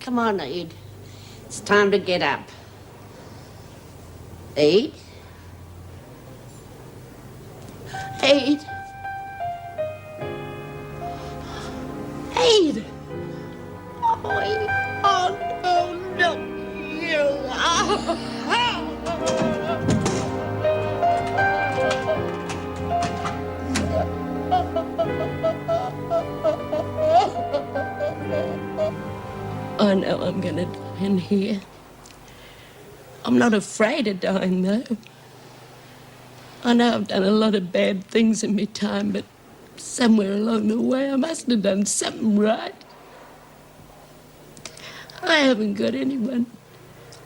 Come on, Ed. It's time to get up. Ed? Ed? Ed! Oh, Ed. Oh, no, you. I know I'm gonna die in here. I'm not afraid of dying, though. I know I've done a lot of bad things in my time, but somewhere along the way I must have done something right. I haven't got anyone.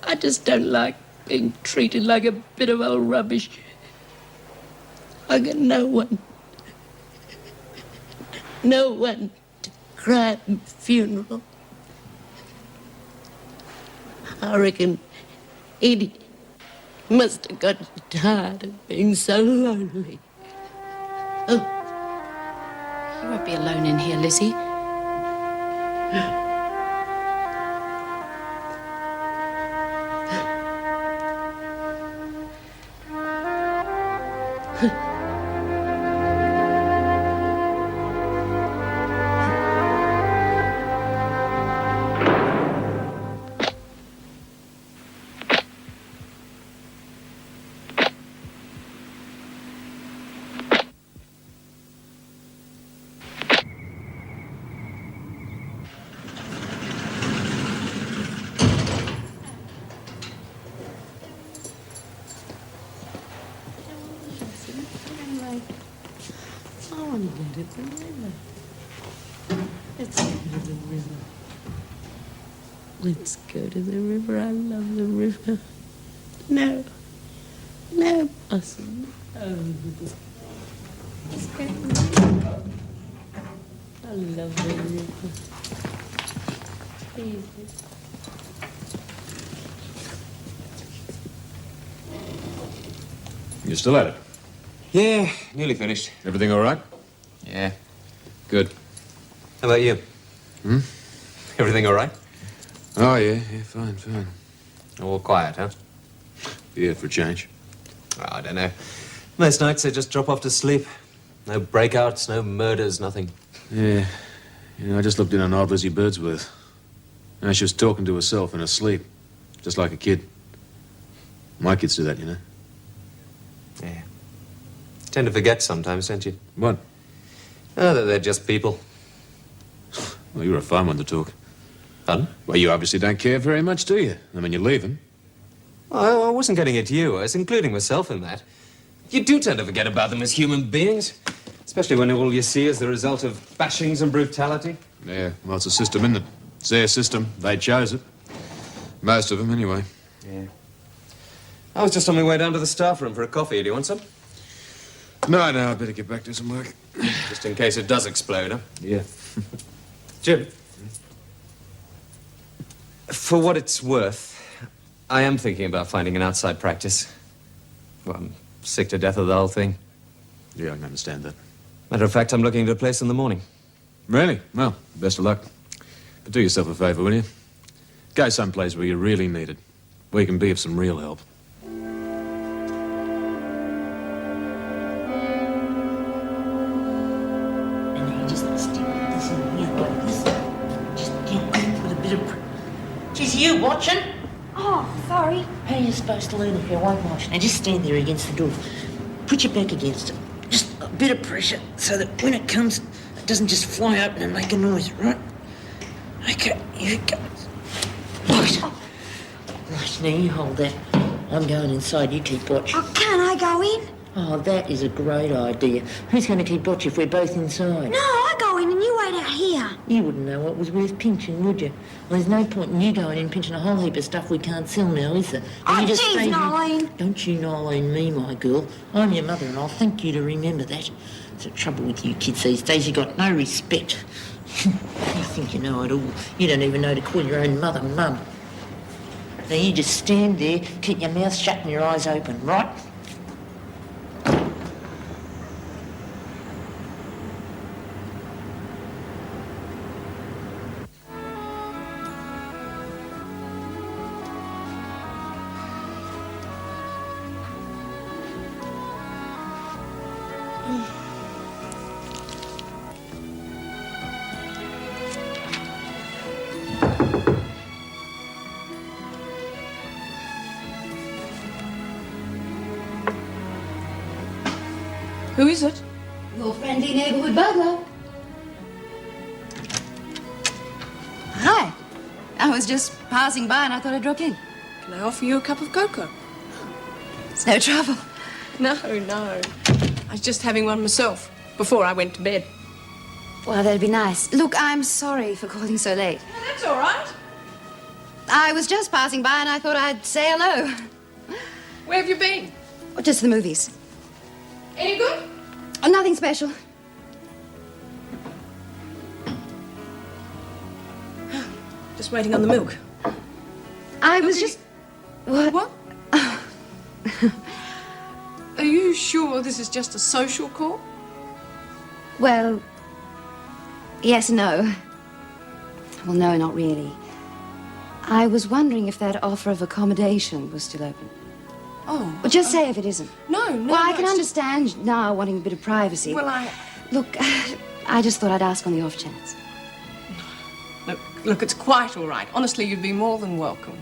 I just don't like being treated like a bit of old rubbish. I got no one. No one to cry at my funeral. I reckon Eddie must have got tired of being so lonely. Oh. You won't be alone in here, Lizzie. Let's go to the river. I love the river. No, Boston. Let's go to the river. I love the river. Easy. You still at it? Yeah, nearly finished. Everything all right? Yeah. Good. How about you? Hmm? Everything all right? Oh, yeah, fine. All quiet, huh? Yeah, for a change. Well, I don't know. Most nights I just drop off to sleep. No breakouts, no murders, nothing. Yeah. I just looked in on old Lizzie Birdsworth. And she was talking to herself in her sleep, just like a kid. My kids do that, you know. Yeah. You tend to forget sometimes, don't you? What? Oh, that they're just people. Well, you're a fine one to talk. Pardon? Well, you obviously don't care very much, do you? I mean, you're leaving. Oh, I wasn't getting at you. I was including myself in that. You do tend to forget about them as human beings. Especially when all you see is the result of bashings and brutality. Yeah, well, it's a system, isn't it? It's their system. They chose it. Most of them, anyway. Yeah. I was just on my way down to the staff room for a coffee. Do you want some? No, I better get back to some work. Just in case it does explode, huh? Yeah. Jim. For what it's worth, I am thinking about finding an outside practice. Well, I'm sick to death of the whole thing. Yeah, I can understand that. Matter of fact, I'm looking at a place in the morning. Really? Well, best of luck. But do yourself a favour, will you? Go someplace where you're really needed, where you can be of some real help. Geez, are you watching? Oh, sorry. How are you supposed to learn if you won't watch? Now, just stand there against the door. Put your back against it. Just a bit of pressure so that when it comes, it doesn't just fly open and make a noise, right? Okay, here it goes. Right. Right, now you hold that. I'm going inside. You keep watch. Oh, can I go in? Oh, that is a great idea. Who's going to keep watch if we're both inside? No, I go in and you wait out here. You wouldn't know what was worth pinching, would you? Well, there's no point in you going in pinching a whole heap of stuff we can't sell now, is there? Oh, You just geez, stay here. Nolene. Don't you Nolene me, my girl. I'm your mother, and I'll thank you to remember that. It's the trouble with you kids these days. You got no respect. You think you know it all. You don't even know to call your own mother Mum. Now, you just stand there, keep your mouth shut and your eyes open, right? Who is it? Your friendly neighborhood burglar. Hi. I was just passing by and I thought I'd drop in. Can I offer you a cup of cocoa? It's no trouble. No. I was just having one myself before I went to bed. Well, that'd be nice. Look, I'm sorry for calling so late. Oh, that's all right. I was just passing by and I thought I'd say hello. Where have you been? Oh, just the movies. Any good? Oh, nothing special. Just waiting on the milk. I was just... What? What? Are you sure this is just a social call? Well, yes and no. Well, no, not really. I was wondering if that offer of accommodation was still open. Oh. Well, just say if it isn't. No. Well, I can it's understand now wanting a bit of privacy. Well, I... Look, I just thought I'd ask on the off chance. Look, it's quite all right. Honestly, you'd be more than welcome.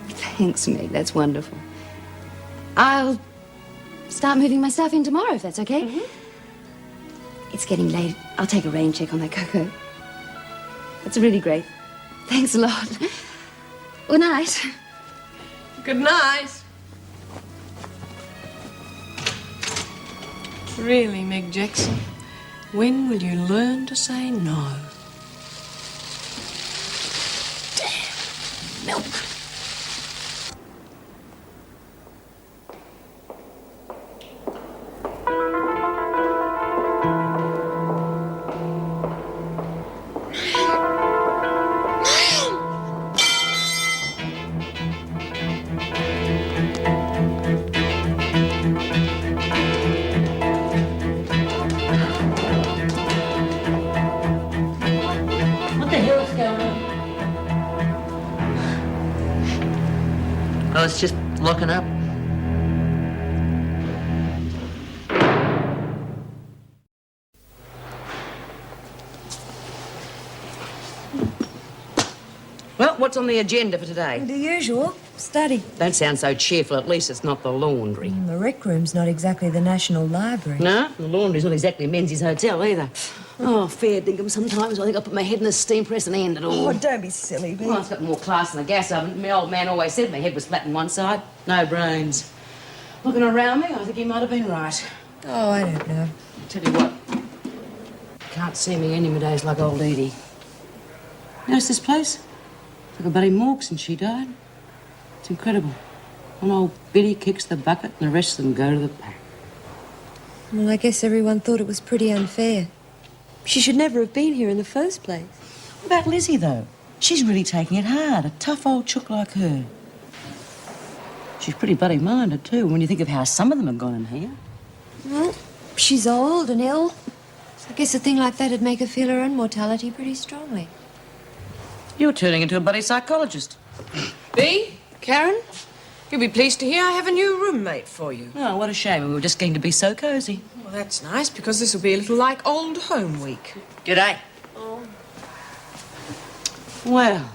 Thanks, Meg. That's wonderful. I'll start moving my stuff in tomorrow, if that's okay. Mm-hmm. It's getting late. I'll take a rain check on that cocoa. That's really great. Thanks a lot. Good night. Good night. Really, Meg Jackson, when will you learn to say no? Damn. Milk. What the hell's going on? Oh, it's just locking up. Well, what's on the agenda for today? The usual. Study. Don't sound so cheerful. At least it's not the laundry. The rec room's not exactly the National Library. No, the laundry's not exactly Menzies Hotel either. Oh, fair dinkum. Sometimes I think I put my head in the steam press and end it all. Oh, don't be silly, Bea. Well, it's got more class than a gas oven. My old man always said my head was flat on one side. No brains. Looking around me, I think he might have been right. Oh, I don't know. Tell you what, can't see me any more days like old Edie. Notice this place? It's like a bloody morgue since she died. It's incredible. One old biddy kicks the bucket and the rest of them go to the pack. Well, I guess everyone thought it was pretty unfair. She should never have been here in the first place. What about Lizzie, though? She's really taking it hard, a tough old chook like her. She's pretty bloody-minded, too, when you think of how some of them have gone in here. Well, she's old and ill. So I guess a thing like that would make her feel her own mortality pretty strongly. You're turning into a bloody psychologist. Bea, Karen, you'll be pleased to hear I have a new roommate for you. Oh, what a shame. We were just going to be so cosy. Well, that's nice, because this will be a little like old home week. G'day. Well,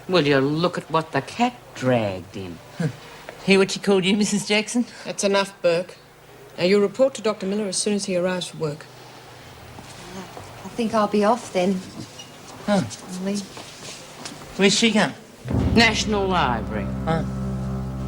will you look at what the cat dragged in? Hear what she called you, Mrs. Jackson? That's enough, Burke. Now, you report to Dr. Miller as soon as he arrives for work. I think I'll be off then. Huh. Ollie. Where's she going? National Library. Huh.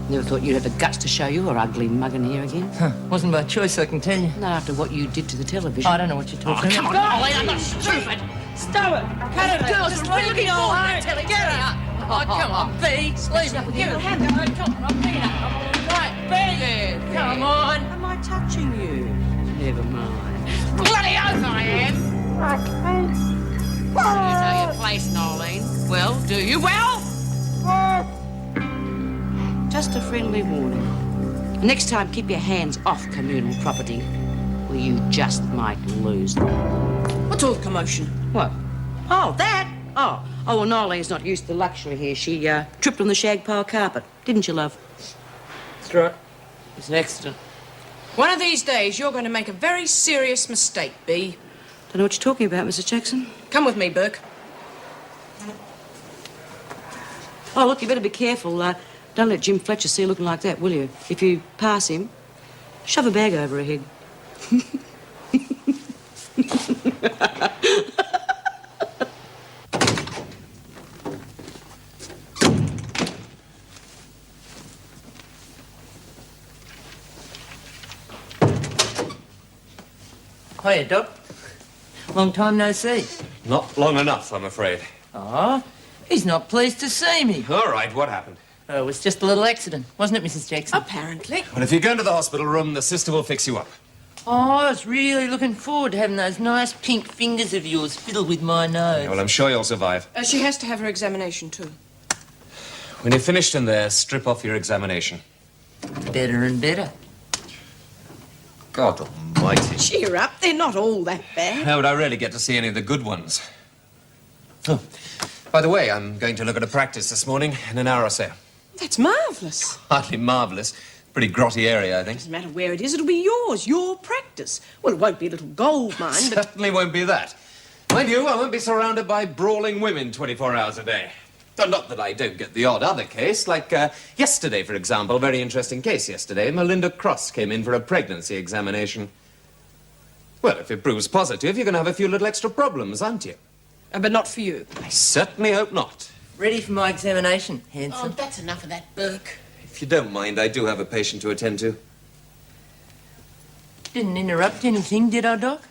Never thought you'd have the guts to show your ugly mug in here again. Huh. Wasn't by choice, I can tell you. Not after what you did to the television. I don't know what you're talking Come about. on, Ollie, I'm not stupid. Stop it! Cut it! Girls are really looking all right. Get out. Oh, come on, Bea. Leave it. Give it a hand. Come on, I'm picking up. I'm all right. Bea! Come on. Am I touching you? Never mind. Bloody oath I am! You know your place, Nolene. Well, do you? Well? Just a friendly warning. Next time, keep your hands off communal property, or you just might lose them. What's all the commotion? What? Oh, that? Oh, well, Nolene's not used to luxury here. She tripped on the shag pile carpet. Didn't you, love? That's right. It's an accident. One of these days, you're going to make a very serious mistake, Bea. Don't know what you're talking about, Mrs. Jackson. Come with me, Burke. Oh, look, you better be careful. Don't let Jim Fletcher see you looking like that, will you? If you pass him, Shove a bag over her head. Hiya, Doc. Long time no see. Not long enough, I'm afraid. Oh, he's not pleased to see me. All right, what happened? Oh, it was just a little accident, wasn't it, Mrs. Jackson? Apparently. Well, if you go into the hospital room, the sister will fix you up. Oh, I was really looking forward to having those nice pink fingers of yours fiddled with my nose. Yeah, well, I'm sure you'll survive. She has to have her examination, too. When you're finished in there, strip off your examination. Better and better. God almighty. Cheer up. They're not all that bad. How would I really get to see any of the good ones? Oh, by the way, I'm going to look at a practice this morning in an hour or so. That's marvellous. Hardly marvellous. Pretty grotty area, I think. Doesn't matter where it is, it'll be yours, your practice. Well, it won't be a little gold mine, but... Certainly won't be that. Mind you, I won't be surrounded by brawling women 24 hours a day. Not that I don't get the odd other case, like yesterday, for example. A very interesting case yesterday. Melinda Cross came in for a pregnancy examination. Well, if it proves positive, you're going to have a few little extra problems, aren't you? But not for you. I certainly hope not. Ready for my examination, handsome? Oh, that's enough of that, Burke. If you don't mind, I do have a patient to attend to. Didn't interrupt anything, did I, Doc?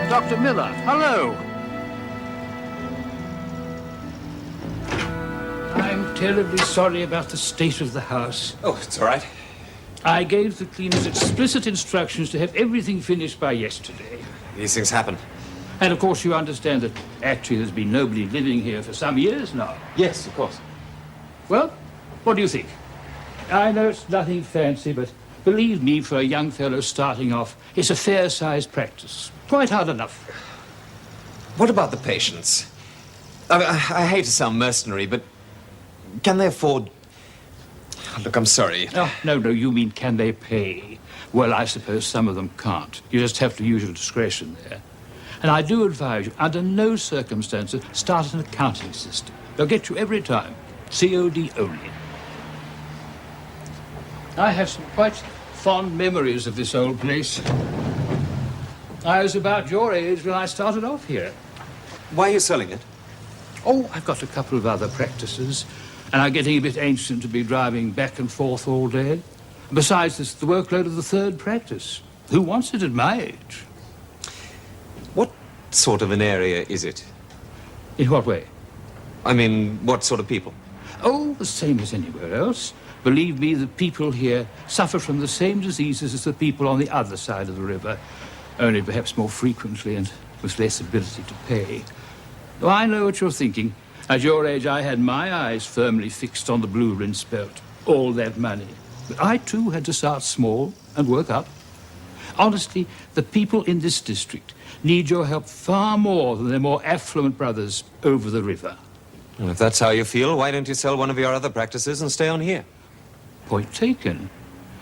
Dr. Miller, hello. I'm terribly sorry about the state of the house. Oh, it's all right. I gave the cleaners explicit instructions to have everything finished by yesterday. These things happen. And of course you understand that actually there's been nobody living here for some years now. Yes, of course. Well, what do you think? I know it's nothing fancy, but believe me, for a young fellow starting off, it's a fair-sized practice. Quite hard enough. What about the patients? I hate to sound mercenary, but can they afford... Look, I'm sorry. Oh, no, you mean can they pay? Well, I suppose some of them can't. You just have to use your discretion there. And I do advise you, under no circumstances, start an accounting system. They'll get you every time. COD only. I have some quite fond memories of this old place. I was about your age when I started off here. Why are you selling it? Oh, I've got a couple of other practices, and I'm getting a bit ancient to be driving back and forth all day. Besides, it's the workload of the third practice. Who wants it at my age? What sort of an area is it? In what way? I mean, what sort of people? Oh, the same as anywhere else. Believe me, the people here suffer from the same diseases as the people on the other side of the river, only perhaps more frequently and with less ability to pay. Oh, I know what you're thinking. At your age, I had my eyes firmly fixed on the blue rinse belt. All that money. But I, too, had to start small and work up. Honestly, the people in this district need your help far more than their more affluent brothers over the river. Well, if that's how you feel, why don't you sell one of your other practices and stay on here? Point taken.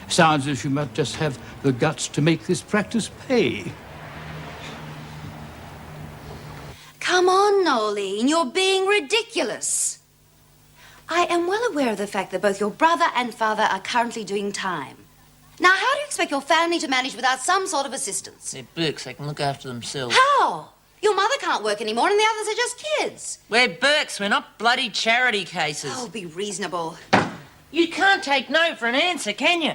Sounds as if you might just have the guts to make this practice pay. Come on, Noeline, you're being ridiculous. I am well aware of the fact that both your brother and father are currently doing time. Now, how do you expect your family to manage without some sort of assistance? They're Burks, they can look after themselves. How? Your mother can't work anymore and the others are just kids. We're Burks, we're not bloody charity cases. Oh, be reasonable. You can't take no for an answer, can you?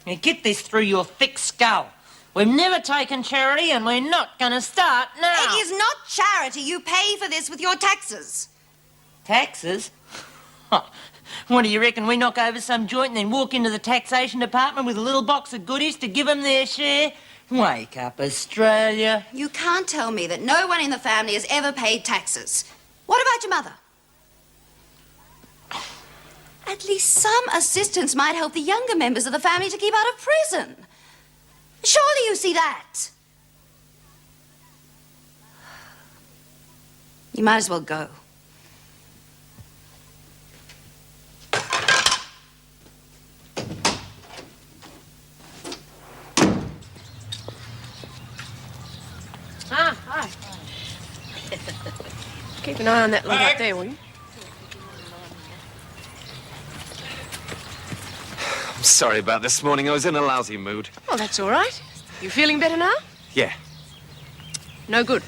Now get this through your thick skull. We've never taken charity and we're not going to start now. It is not charity. You pay for this with your taxes. Taxes? What do you reckon, we knock over some joint and then walk into the taxation department with a little box of goodies to give them their share? Wake up, Australia. You can't tell me that no one in the family has ever paid taxes. What about your mother? At least some assistance might help the younger members of the family to keep out of prison. Surely you see that. You might as well go. Ah, hi. Keep an eye on that lot up there, will you? I'm sorry about this morning. I was in a lousy mood. Oh, that's all right. You feeling better now? Yeah. No good.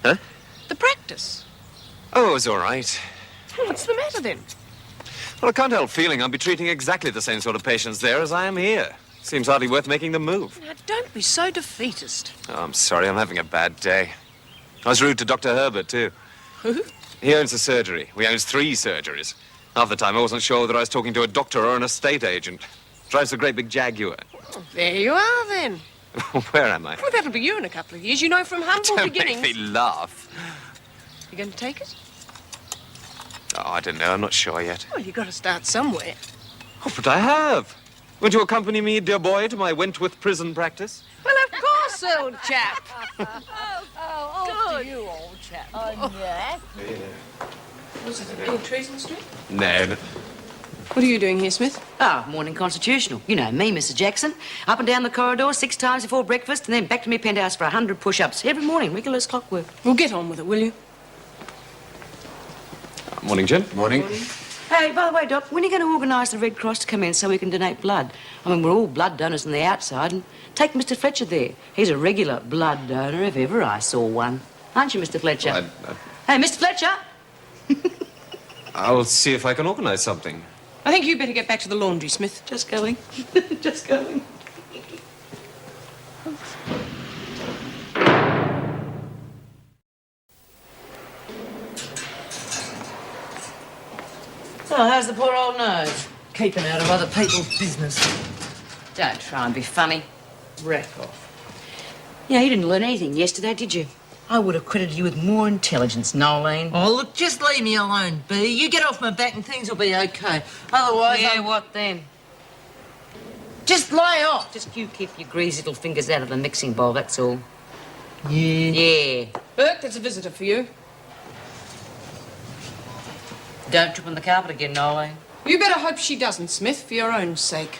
Huh? The practice. Oh, it was all right. What's the matter then? Well, I can't help feeling I'll be treating exactly the same sort of patients there as I am here. Seems hardly worth making the move. Now, don't be so defeatist. Oh, I'm sorry. I'm having a bad day. I was rude to Dr. Herbert, too. Who? He owns a surgery. We owns 3 surgeries. Half the time I wasn't sure whether I was talking to a doctor or an estate agent. Drives a great big Jaguar. Oh, there you are, then. Where am I? Well, that'll be you in a couple of years. You know, from humble Don't beginnings. make me laugh. You going to take it? Oh, I don't know. I'm not sure yet. Well, you've got to start somewhere. Oh, but I have. Won't you accompany me, dear boy, to my Wentworth prison practice? Well, of course, old chap. Good. You old chap. Oh, yeah. Was it in Treason Street? No. What are you doing here, Smith? Ah, morning constitutional. You know me, Mr. Jackson. Up and down the corridor 6 times before breakfast and then back to me penthouse for 100 push-ups. Every morning, regular as clockwork. Well, get on with it, will you? Morning, Jim. Morning. Hey, by the way, Doc, when are you going to organise the Red Cross to come in so we can donate blood? I mean, we're all blood donors on the outside, and take Mr. Fletcher there. He's a regular blood donor if ever I saw one. Aren't you, Mr. Fletcher? Well, Hey, Mr. Fletcher! I'll see if I can organise something. I think you better get back to the laundry, Smith. Just going. Just going. Oh, how's the poor old nose? Keeping out of other people's business. Don't try and be funny. Rack off. Yeah, you didn't learn anything yesterday, did you? I would have credited you with more intelligence, Nolene. Oh, look, just leave me alone, B. You get off my back and things will be okay. Otherwise, Yeah, what then? just lay off. Just you keep your greasy little fingers out of the mixing bowl, that's all. Yeah. Yeah. Burke, there's a visitor for you. Don't trip on the carpet again, Nolene. You better hope she doesn't, Smith, for your own sake.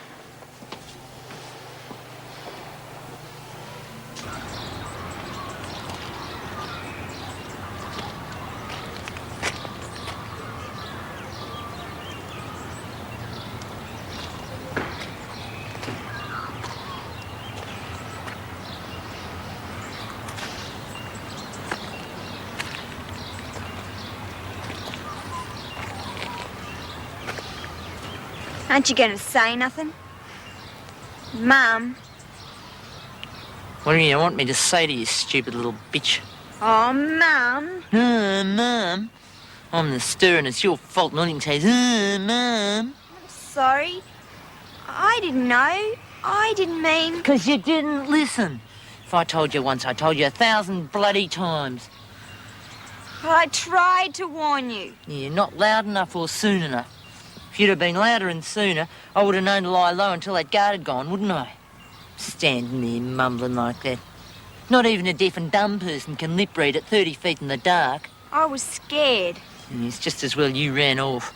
Aren't you going to say nothing? Mum. What do you want me to say to you, stupid little bitch? Oh, Mum. Mum. I'm the stir and it's your fault. Nothing says, Mum. Sorry. I didn't know. I didn't mean... Because you didn't listen. If I told you once, I told you 1,000 bloody times. I tried to warn you. You're not loud enough or soon enough. If you'd have been louder and sooner, I would have known to lie low until that guard had gone, wouldn't I? Standing there mumbling like that. Not even a deaf and dumb person can lip read at 30 feet in the dark. I was scared. And it's just as well you ran off.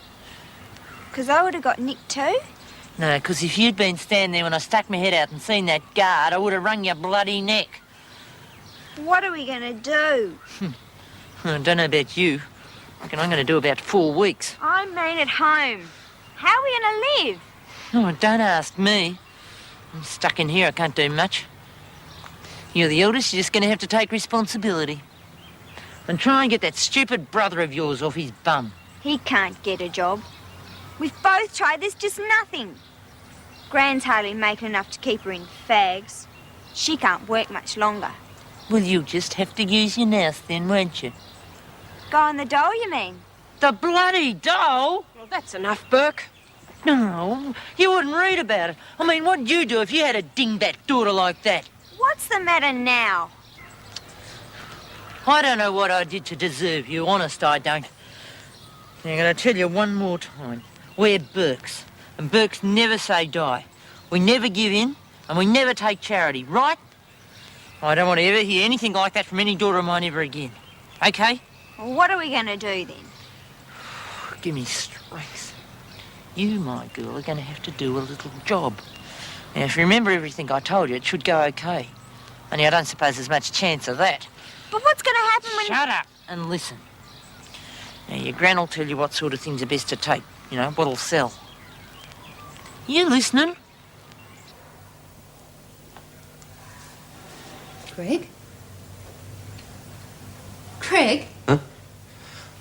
Because I would have got nicked too. No, because if you'd been standing there when I stuck my head out and seen that guard, I would have wrung your bloody neck. What are we going to do? I don't know about you. I reckon I'm going to do about 4 weeks. I mean at home. How are we going to live? Oh, don't ask me. I'm stuck in here, I can't do much. You're the eldest, you're just going to have to take responsibility. And try and get that stupid brother of yours off his bum. He can't get a job. We've both tried. There's just nothing. Gran's hardly making enough to keep her in fags. She can't work much longer. Well, you'll just have to use your mouth then, won't you? Go on the dole, you mean? The bloody doll? Well, that's enough, Burke. No, you wouldn't read about it. I mean, what'd you do if you had a dingbat daughter like that? What's the matter now? I don't know what I did to deserve you, honest I don't. I'm going to tell you one more time. We're Burkes, and Burkes never say die. We never give in, and we never take charity, right? I don't want to ever hear anything like that from any daughter of mine ever again. Okay? Well, what are we going to do then? Give me strength. You, my girl, are going to have to do a little job. Now, if you remember everything I told you, it should go okay. Only I don't suppose there's much chance of that. But what's going to happen when... Shut up and listen. Now, your gran will tell you what sort of things are best to take. You know, what'll sell. You listening? Craig? Craig?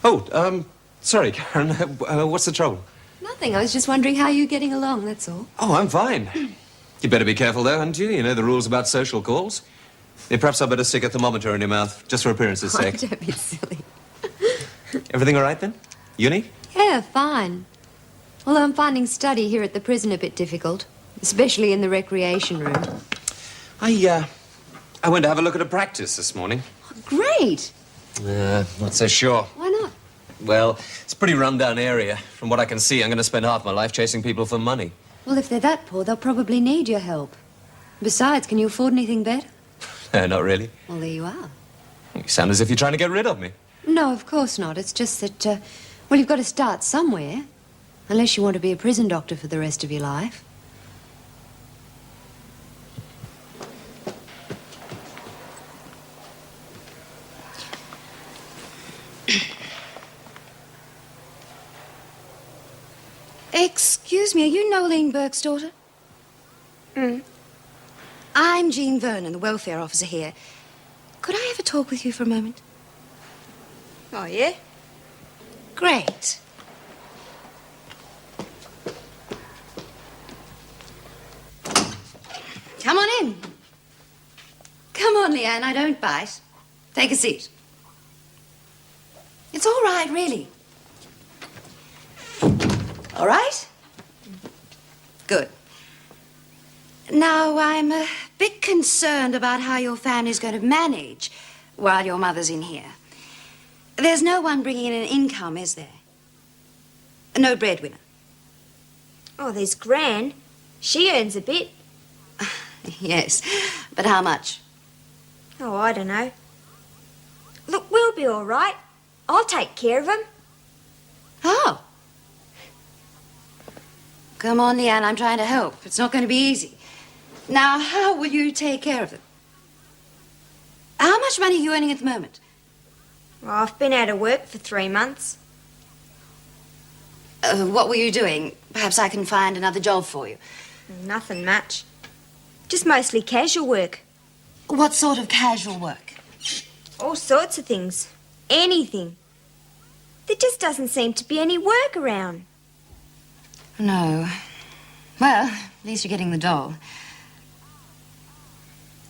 Oh, sorry, Karen. What's the trouble? Nothing. I was just wondering how you're getting along, that's all. Oh, I'm fine. You better be careful, though, hadn't you? You know the rules about social calls. Yeah, perhaps I'd better stick a thermometer in your mouth, just for appearance's Oh, sake. don't be silly. Everything all right, then? Uni? Yeah, fine. Although I'm finding study here at the prison a bit difficult, especially in the recreation room. I went to have a look at a practice this morning. Oh, great! Not so sure. Why not? Well, it's a pretty run-down area. From what I can see, I'm going to spend half my life chasing people for money. Well, if they're that poor, they'll probably need your help. Besides, can you afford anything better? Not really. Well, there you are. You sound as if you're trying to get rid of me. No, of course not. It's just that, well, you've got to start somewhere. Unless you want to be a prison doctor for the rest of your life. Excuse me, are you Nolene Burke's daughter? I'm Jean Vernon, the welfare officer here. Could I have a talk with you for a moment? Oh, yeah? Great. Come on in. Come on, Leanne, I don't bite. Take a seat. It's all right, really. All right? Good. Now, I'm a bit concerned about how your family's going to manage while your mother's in here. There's no one bringing in an income, is there? No breadwinner. Oh, there's Gran. She earns a bit. Yes, but how much? Oh, I don't know. Look, we'll be all right. I'll take care of him. Oh. Come on, Leanne, I'm trying to help. It's not going to be easy. Now, how will you take care of them? How much money are you earning at the moment? Well, I've been out of work for 3 months. What were you doing? Perhaps I can find another job for you. Nothing much. Just mostly casual work. What sort of casual work? All sorts of things. Anything. There just doesn't seem to be any work around. No. Well, at least you're getting the doll.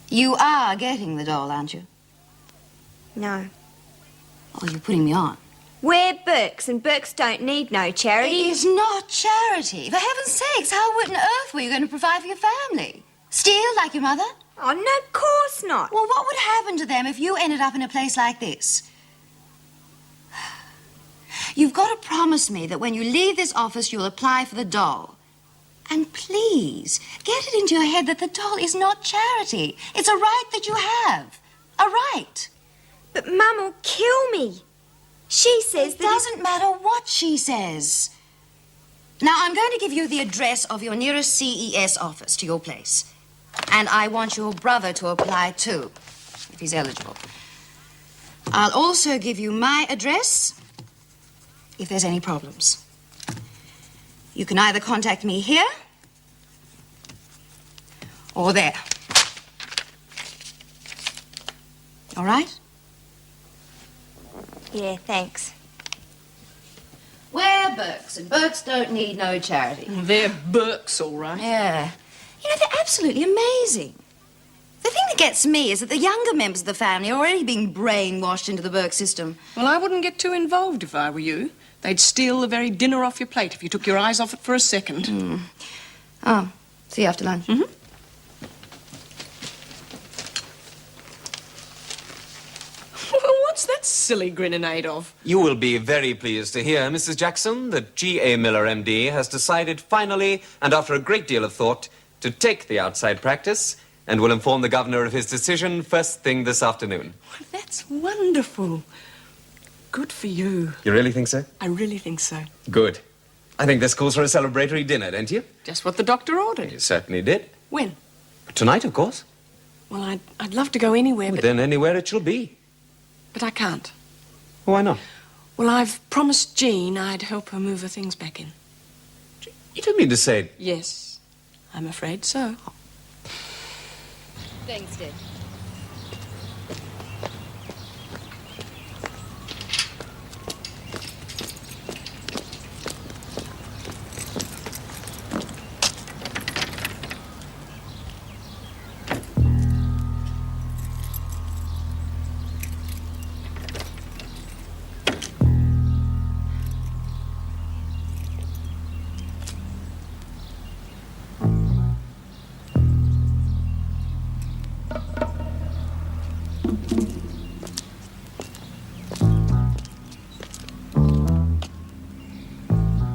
You are getting the doll, aren't you? No. Oh, you're putting me on. We're Burkes, and Burkes don't need no charity. It is not charity. For heaven's sakes, how on earth were you going to provide for your family? Steal like your mother? Oh, no, of course not. Well, what would happen to them if you ended up in a place like this? You've got to promise me that when you leave this office, you'll apply for the doll. And please, get it into your head that the doll is not charity. It's a right that you have. A right. But Mum will kill me. She says It doesn't matter what she says. Now, I'm going to give you the address of your nearest CES office to your place. And I want your brother to apply too, if he's eligible. I'll also give you my address if there's any problems. You can either contact me here or there. All right? Yeah, thanks. Well, They're Burkes, and Burkes don't need no charity. They're Burkes, all right. Yeah. You know, they're absolutely amazing. The thing that gets me is that the younger members of the family are already being brainwashed into the Burke system. Well, I wouldn't get too involved if I were you. They'd steal the very dinner off your plate if you took your eyes off it for a second. Oh, see you after lunch. Mm-hmm. Well, what's that silly grinninade of? You will be very pleased to hear, Mrs. Jackson, that G.A. Miller, M.D., has decided finally, and after a great deal of thought, to take the outside practice and will inform the governor of his decision first thing this afternoon. Well, that's wonderful. Good for you. You really think so? I really think so. Good. I think this calls for a celebratory dinner, don't you? Just what the doctor ordered. You certainly did. When? Tonight, of course. Well, I'd love to go anywhere, but... Then anywhere it shall be. But I can't. Why not? Well, I've promised Jean I'd help her move her things back in. You don't mean to say... Yes, I'm afraid so. Thanks, Dad.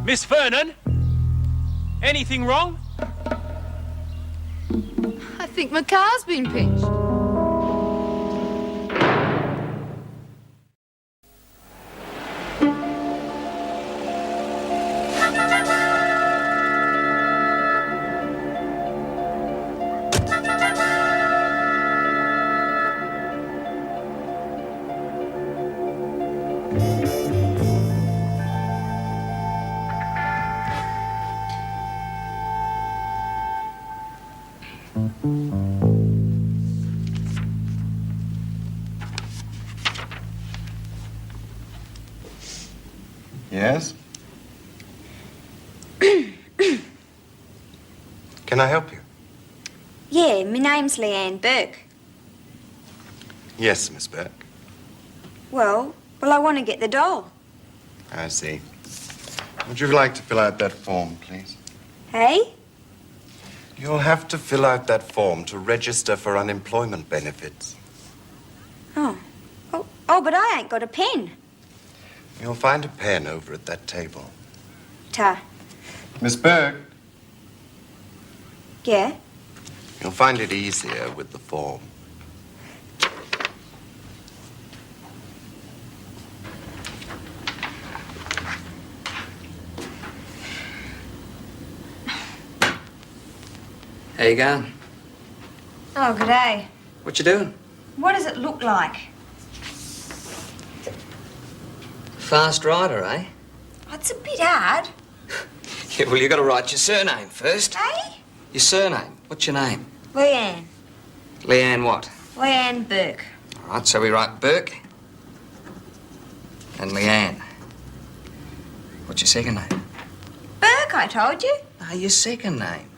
Miss Vernon? Anything wrong? I think my car's been pinched. Yes? Can I help you? Yeah, my name's Leanne Burke. Yes, Miss Burke. Well, I want to get the doll. I see. Would you like to fill out that form, please? Hey? You'll have to fill out that form to register for unemployment benefits. Oh, but I ain't got a pen. You'll find a pen over at that table. Ta. Miss Burke, Yeah? you'll find it easier with the form. How you going? Oh, g'day. What you doing? What does it look like? Fast rider, eh? It's a bit hard. Yeah, well, you got to write your surname first. Hey? Your surname. What's your name? Leanne. Leanne what? Leanne Burke. All right, so we write Burke and Leanne. What's your second name? Burke, I told you. Ah, your second name.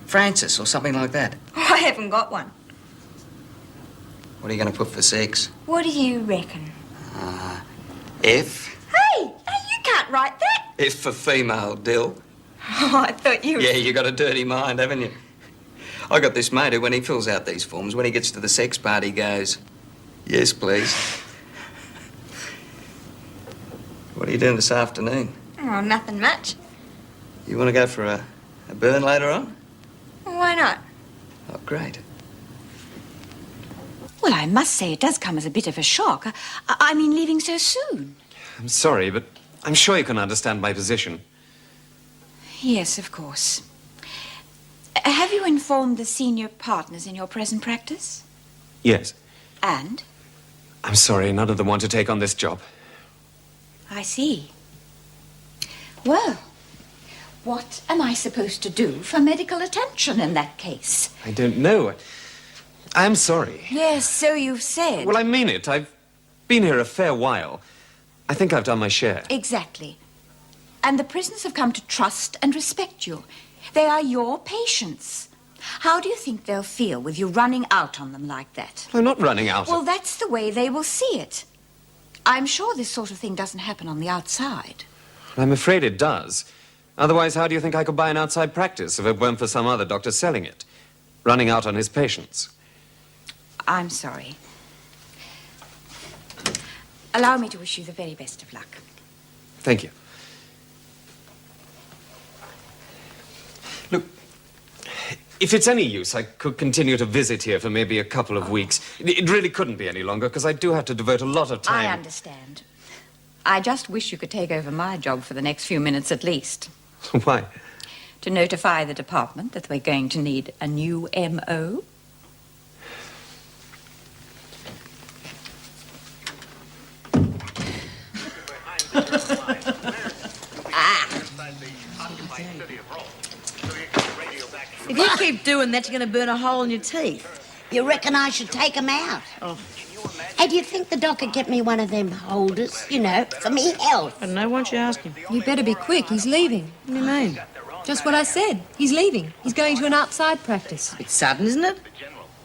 Francis or something like that. I haven't got one. What are you going to put for sex? What do you reckon? F. Hey, you can't write that. F for female, Dill. Oh, I thought you were... Yeah, you got a dirty mind, haven't you? I got this mate who, when he fills out these forms, when he gets to the sex part, he goes, yes, please. What are you doing this afternoon? Oh, nothing much. You want to go for a burn later on? Why not? Oh, great. Well, I must say it does come as a bit of a shock. I mean, leaving so soon. I'm sorry, but I'm sure you can understand my position. Yes, of course. Have you informed the senior partners in your present practice? Yes. And? I'm sorry, none of them want to take on this job. I see. Well, what am I supposed to do for medical attention in that case? I don't know. I'm sorry. Yes, so you've said. Well, I mean it. I've been here a fair while. I think I've done my share. Exactly. And the prisoners have come to trust and respect you. They are your patients. How do you think they'll feel with you running out on them like that? I'm not running out. Well, that's the way they will see it. I'm sure this sort of thing doesn't happen on the outside. I'm afraid it does. Otherwise, how do you think I could buy an outside practice if it weren't for some other doctor selling it? Running out on his patients. I'm sorry. Allow me to wish you the very best of luck. Thank you. Look, if it's any use, I could continue to visit here for maybe a couple of weeks. It really couldn't be any longer, because I do have to devote a lot of time. I understand. I just wish you could take over my job for the next few minutes at least. Why? To notify the department that we're going to need a new M.O. If you keep doing that, you're going to burn a hole in your teeth. You reckon I should take 'em out? Oh. Hey, do you think the doc could get me one of them holders, you know, for me health? I don't know, why don't you ask him? You better be quick, he's leaving. What do you mean? Just what I said. He's leaving. He's going to an outside practice. It's sudden, isn't it?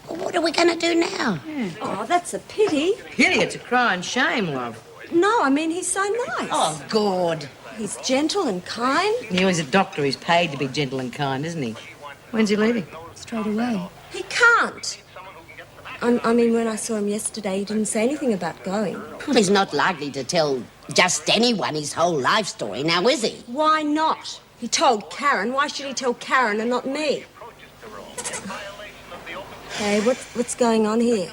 Well, what are we going to do now? Oh, that's a pity. Pity, it's a crying shame, love. No, I mean, he's so nice. Oh, God. He's gentle and kind. Yeah, he's a doctor. He's paid to be gentle and kind, isn't he? When's he leaving? Straight away. He can't. I mean, when I saw him yesterday, he didn't say anything about going. Well, he's not likely to tell just anyone his whole life story, now is he? Why not? He told Karen. Why should he tell Karen and not me? Hey, what's going on here?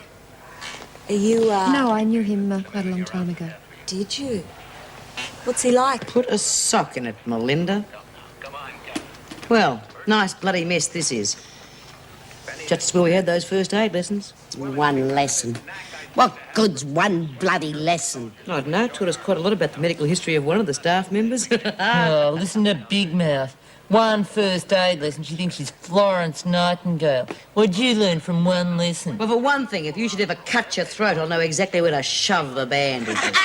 Are you, No, I knew him quite a long time ago. Did you? What's he like? Put a sock in it, Melinda. Well, nice bloody mess this is. Just where we had those first aid lessons. One lesson. What good's one bloody lesson? I don't know. Taught us quite a lot about the medical history of one of the staff members. Oh, listen to Big Mouth. One first aid lesson, she thinks she's Florence Nightingale. What'd you learn from one lesson? Well, for one thing, if you should ever cut your throat, I'll know exactly where to shove the bandages.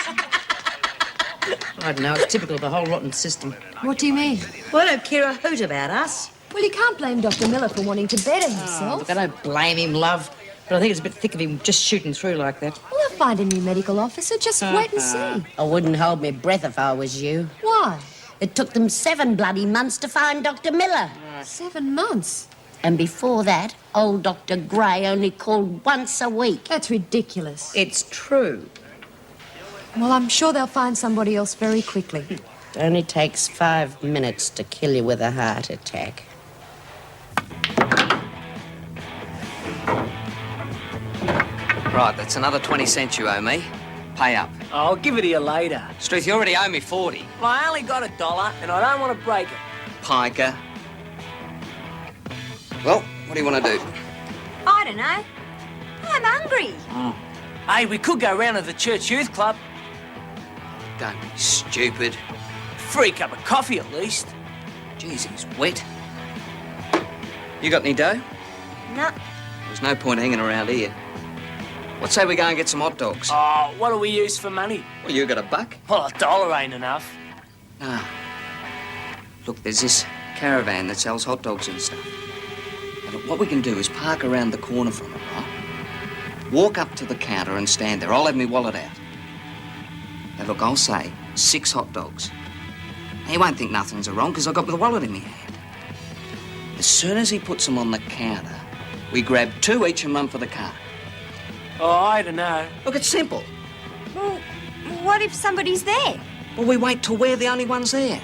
I don't know. It's typical of the whole rotten system. What do you mean? Well, I don't care a hoot about us. Well, you can't blame Dr. Miller for wanting to better himself. Look, I don't blame him, love. But I think it's a bit thick of him just shooting through like that. Well, they'll find a new medical officer. Just wait and see. I wouldn't hold my breath if I was you. Why? It took them 7 bloody months to find Dr. Miller. 7 months? And before that, old Dr. Gray only called once a week. That's ridiculous. It's true. Well, I'm sure they'll find somebody else very quickly. It only takes 5 minutes to kill you with a heart attack. Right, that's another 20 cents you owe me. Pay up. I'll give it to you later. Struth, you already owe me 40. Well, I only got $1 and I don't want to break it. Piker. Well, what do you want to do? I don't know. I'm hungry. Hey, we could go round to the church youth club. Don't be stupid. Free cup of coffee at least. Jeez, he's wet. You got any dough? No. There's no point hanging around here. What say we go and get some hot dogs? Oh, what do we use for money? Well, you got $1. Well, $1 ain't enough. Ah. Look, there's this caravan that sells hot dogs and stuff. Now, look, what we can do is park around the corner from it, right? Walk up to the counter and stand there. I'll have my wallet out. Now, look, I'll say 6 hot dogs. He won't think nothing's wrong because I've got the wallet in my hand. As soon as he puts them on the counter, we grab 2 each and run for the car. Oh, I don't know. Look, it's simple. Well, what if somebody's there? Well, we wait till we're the only ones there.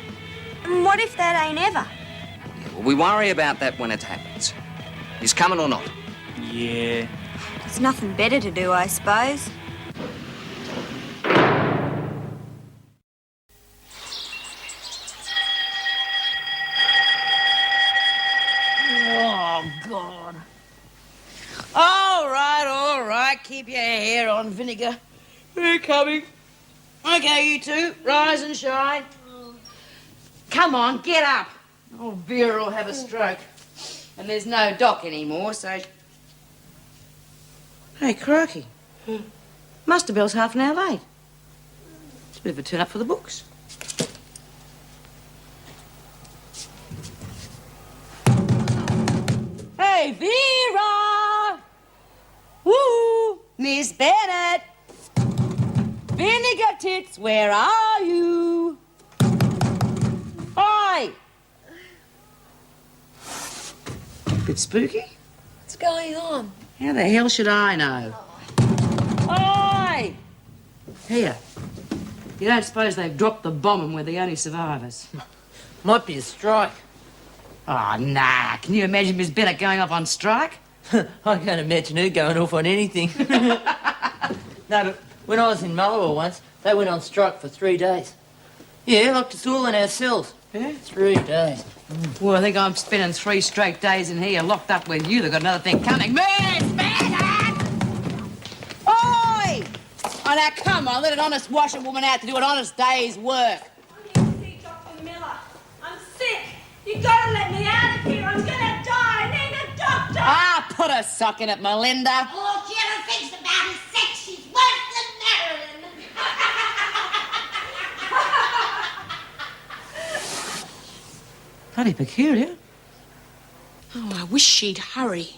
And what if that ain't ever? Yeah, well, we worry about that when it happens. He's coming or not? Yeah. There's nothing better to do, I suppose. Oh, God. All right. Keep your hair on, Vinegar. We're coming. Okay, you two, rise and shine. Come on, get up. Old Vera will have a stroke. And there's no doc anymore, so... Hey, crikey. Muster bell's half an hour late. It's a bit of a turn-up for the books. Vera! Woo! Miss Bennett! Vinegar Tits, where are you? Hi! Bit spooky? What's going on? How the hell should I know? Hi! Here. You don't suppose they've dropped the bomb and we're the only survivors? Might be a strike. Oh, nah. Can you imagine Miss Bennett going off on strike? I can't imagine her going off on anything. No, but when I was in Mullawa once, they went on strike for 3 days. Yeah, locked us all in our cells. Yeah? 3 days. Well, I think I'm spending 3 straight days in here locked up with you. They've got another thing coming. Miss Bennett! Oi! Oh, now, come on. Let an honest washerwoman out to do an honest day's work. Dr. Miller, I'm sick. You gotta let me out of here. I'm gonna die. I need a doctor. Ah, put a sock in it, Melinda. All she ever thinks about is sex. She's worse than Marilyn. Bloody peculiar. Oh, I wish she'd hurry.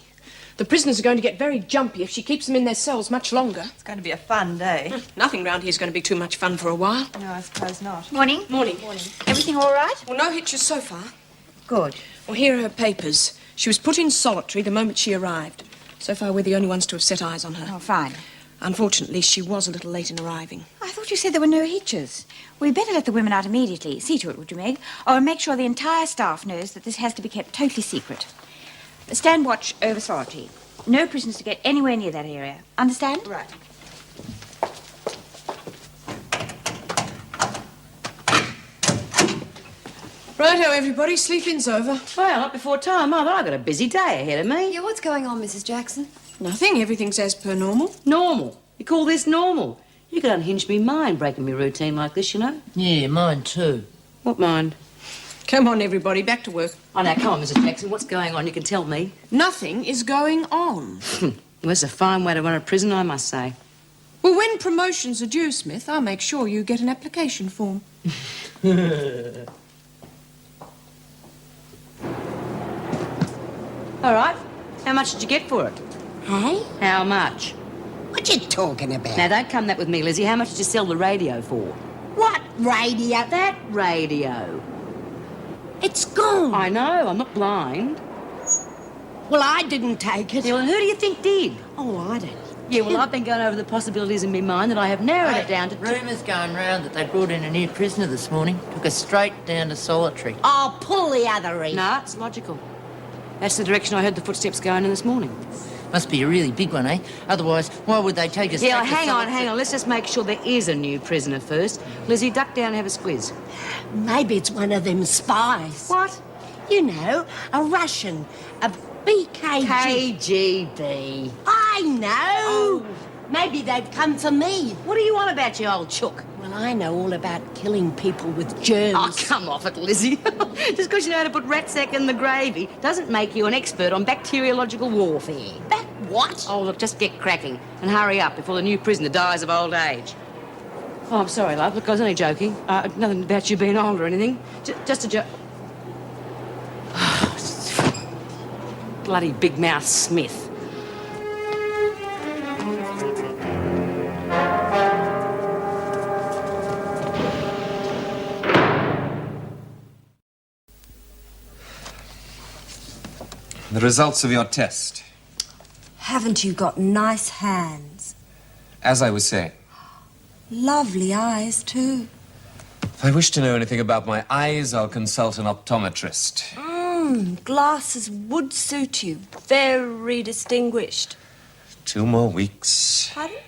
The prisoners are going to get very jumpy if she keeps them in their cells much longer. It's going to be a fun day. Nothing round here is going to be too much fun for a while. No, I suppose not. Morning. Morning. Everything all right? Well, no hitches so far. Good. Well, here are her papers. She was put in solitary the moment she arrived. So far, we're the only ones to have set eyes on her. Oh, fine. Unfortunately, she was a little late in arriving. I thought you said there were no hitches. We'd better let the women out immediately. See to it, would you, Meg? Oh, and make sure the entire staff knows that this has to be kept totally secret. Stand watch over solitary. No prisoners to get anywhere near that area. Understand? Right. Righto, everybody. Sleeping's over. Well, not before time, Mother. I've got a busy day ahead of me. Yeah, what's going on, Mrs. Jackson? Nothing. Everything's as per normal. Normal? You call this normal? You could unhinge me mind breaking me routine like this, you know. Yeah, mine too. What mind? Come on, everybody. Back to work. Oh, now, come on, Mrs. Jackson. What's going on? You can tell me. Nothing is going on. Well, that's a fine way to run a prison, I must say. Well, when promotions are due, Smith, I'll make sure you get an application form. All right. How much did you get for it? Hey? How much? What you talking about? Now, don't come that with me, Lizzie. How much did you sell the radio for? What radio? That radio. It's gone. I know. I'm not blind. Well, I didn't take it. Yeah, well, who do you think did? Oh, I don't. Yeah, well, I've been going over the possibilities in my mind and I have narrowed it down to... Rumours going round that they brought in a new prisoner this morning. Took her straight down to solitary. I'll pull the other end. No, it's logical. That's the direction I heard the footsteps going in this morning. Must be a really big one, eh? Otherwise, why would they take us Yeah, back to hang on. solitary? Let's just make sure there is a new prisoner first. Lizzie, duck down and have a squiz. Maybe it's one of them spies. What? You know, a Russian, a BKG. KGB. I know. Maybe they've come for me. What are you on about, you old chook? Well, I know all about killing people with germs. Oh, come off it, Lizzie. Just because you know how to put ratsack in the gravy doesn't make you an expert on bacteriological warfare. What? Oh, look, just get cracking and hurry up before the new prisoner dies of old age. Oh, I'm sorry, love. Look, I was only joking. Nothing about you being old or anything. Just a joke. Bloody big mouth Smith. The results of your test. Haven't you got nice hands? As I was saying, Lovely eyes, too. if I wish to know anything about my eyes, I'll consult an optometrist. Glasses would suit you. Very distinguished. 2 more weeks. Pardon?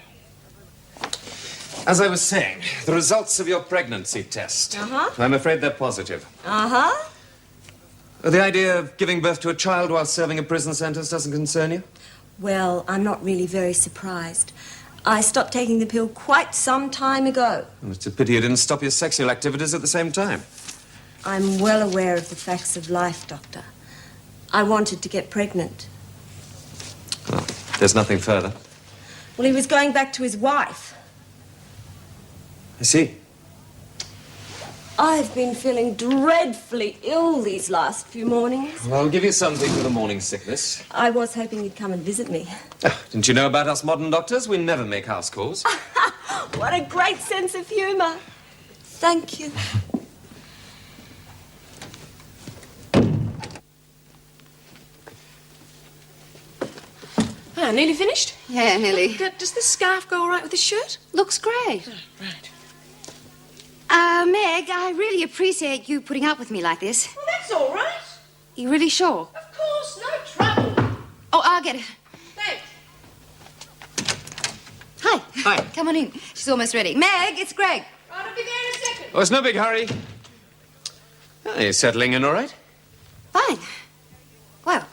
As I was saying, the results of your pregnancy test. Uh-huh. I'm afraid they're positive. Uh-huh. The idea of giving birth to a child while serving a prison sentence doesn't concern you? Well, I'm not really very surprised. I stopped taking the pill quite some time ago. Well, it's a pity you didn't stop your sexual activities at the same time. I'm well aware of the facts of life, Doctor. I wanted to get pregnant. Well, there's nothing further. Well, he was going back to his wife. I see. I've been feeling dreadfully ill these last few mornings. Well, I'll give you something for the morning sickness. I was hoping you'd come and visit me. Didn't you know about us modern doctors? We never make house calls. What a great sense of humour. Thank you. Ah, nearly finished? Yeah, nearly. Does this scarf go all right with this shirt? Looks great. Oh, right. Meg, I really appreciate you putting up with me like this. Well, that's all right. You really sure? Of course, no trouble. Oh, I'll get it. Thanks. Hi. Hi. Come on in. She's almost ready. Meg, it's Greg. Right, I'll be there in a second. Oh, it's no big hurry. Oh, you're settling in all right? Fine. Well,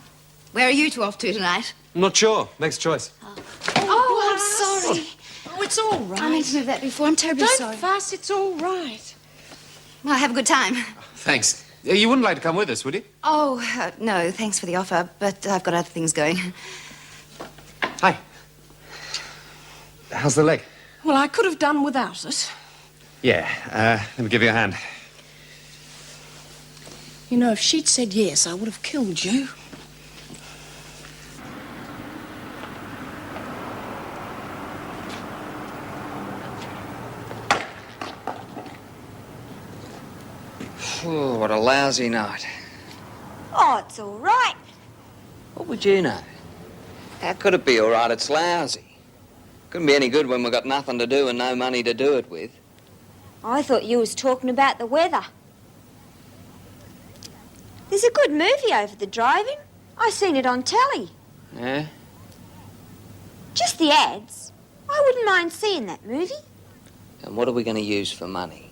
where are you two off to tonight? I'm not sure. Next choice. Oh, I'm sorry. Oh, it's all right. I meant to move that before. I'm terribly Don't sorry. fuss, it's all right. Well, have a good time. Thanks. You wouldn't like to come with us, would you? Oh, no, thanks for the offer, but I've got other things going. Hi. How's the leg? Well, I could have done without it. Yeah, let me give you a hand. You know, if she'd said yes, I would have killed you. Oh, what a lousy night. Oh, it's all right. What would you know? How could it be all right? It's lousy. Couldn't be any good when we've got nothing to do and no money to do it with. I thought you was talking about the weather. There's a good movie over the drive-in. I seen it on telly. Yeah? Just the ads. I wouldn't mind seeing that movie. And what are we going to use for money?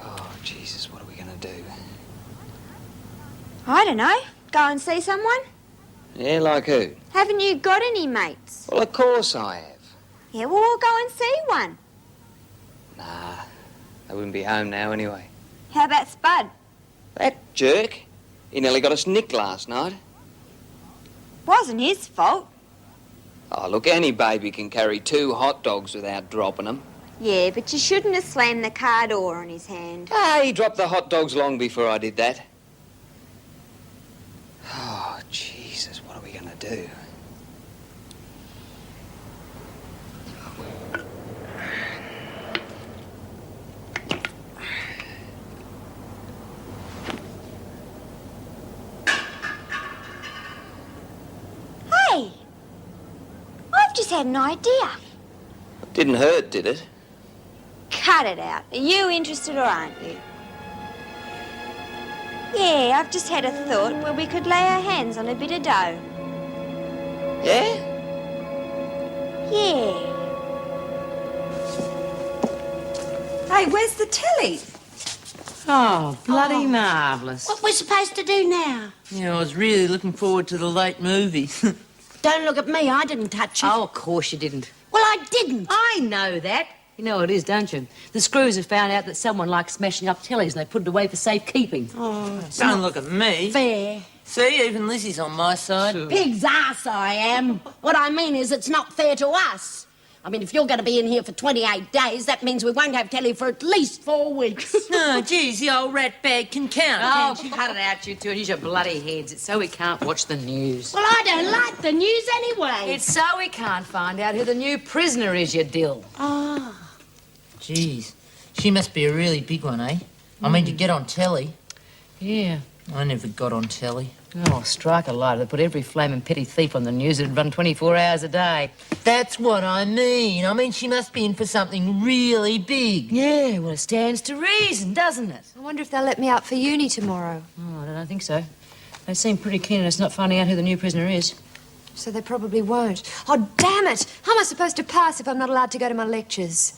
Oh, Jesus, what are we going to do? I don't know. Go and see someone? Yeah, like who? Haven't you got any mates? Well, of course I have. Yeah, well, we'll go and see one. Nah, they wouldn't be home now anyway. How about Spud? That jerk. He nearly got us nicked last night. Wasn't his fault. Oh, look, any baby can carry 2 hot dogs without dropping them. Yeah, but you shouldn't have slammed the car door on his hand. Ah, he dropped the hot dogs long before I did that. Oh, Jesus, what are we going to do? Hey! I've just had an idea. It didn't hurt, did it? Cut it out. Are you interested or aren't you? Yeah, I've just had a thought where we could lay our hands on a bit of dough. Yeah? Yeah. Hey, where's the telly? Oh, bloody marvellous. What we're supposed to do now? Yeah, I was really looking forward to the late movie. Don't look at me, I didn't touch it. Oh, of course you didn't. Well, I didn't. I know that. You know what it is, don't you? The screws have found out that someone likes smashing up tellies and they put it away for safekeeping. Oh, Don't look at me. fair. See, even Lizzie's on my side. Pig's ass I am. What I mean is it's not fair to us. I mean, if you're going to be in here for 28 days, that means we won't have telly for at least 4 weeks. No, geez, the old rat bag can count, Oh, can't you? cut it out, you two, and use your bloody heads. It's so we can't watch the news. Well, I don't like the news anyway. It's so we can't find out who the new prisoner is, you dill. Ah. Geez, she must be a really big one, eh? I mean, to get on telly. Yeah. I never got on telly. Oh, strike a light. They put every flaming petty thief on the news. It'd run 24 hours a day. That's what I mean. I mean, she must be in for something really big. Yeah, well, it stands to reason, doesn't it? I wonder if they'll let me out for uni tomorrow. Oh, I don't think so. They seem pretty keen on us not finding out who the new prisoner is. So they probably won't. Oh, damn it! How am I supposed to pass if I'm not allowed to go to my lectures?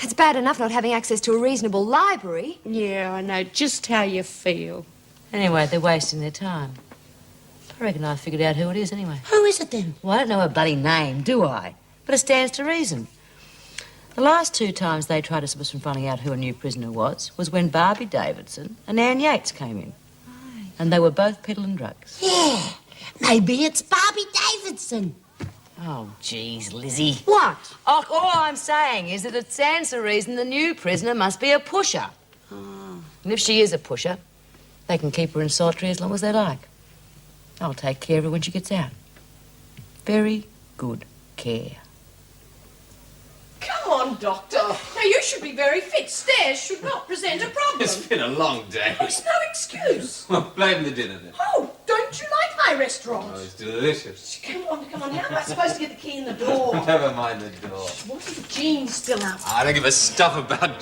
It's bad enough not having access to a reasonable library. Yeah, I know just how you feel. Anyway, they're wasting their time. I reckon I figured out who it is anyway. Who is it then? Well, I don't know her bloody name, do I? But it stands to reason. The last 2 times they tried to stop us from finding out who a new prisoner was when Barbie Davidson and Ann Yates came in. And they were both peddling drugs. Yeah, maybe it's Barbie Davidson. Oh, geez, Lizzie. What? Oh, all I'm saying is that it stands to reason the new prisoner must be a pusher. And if she is a pusher, they can keep her in solitary as long as they like. I'll take care of her when she gets out. Very good care. Come on, Doctor. Now, you should be very fit. Stairs should not present a problem. It's been a long day. Oh, it's no excuse. Well, blame the dinner then. Oh, don't you like my restaurant? Oh, it's delicious. Come on. How am I supposed to get the key in the door? Never mind the door. What if Jean's still out? I don't give a stuff about...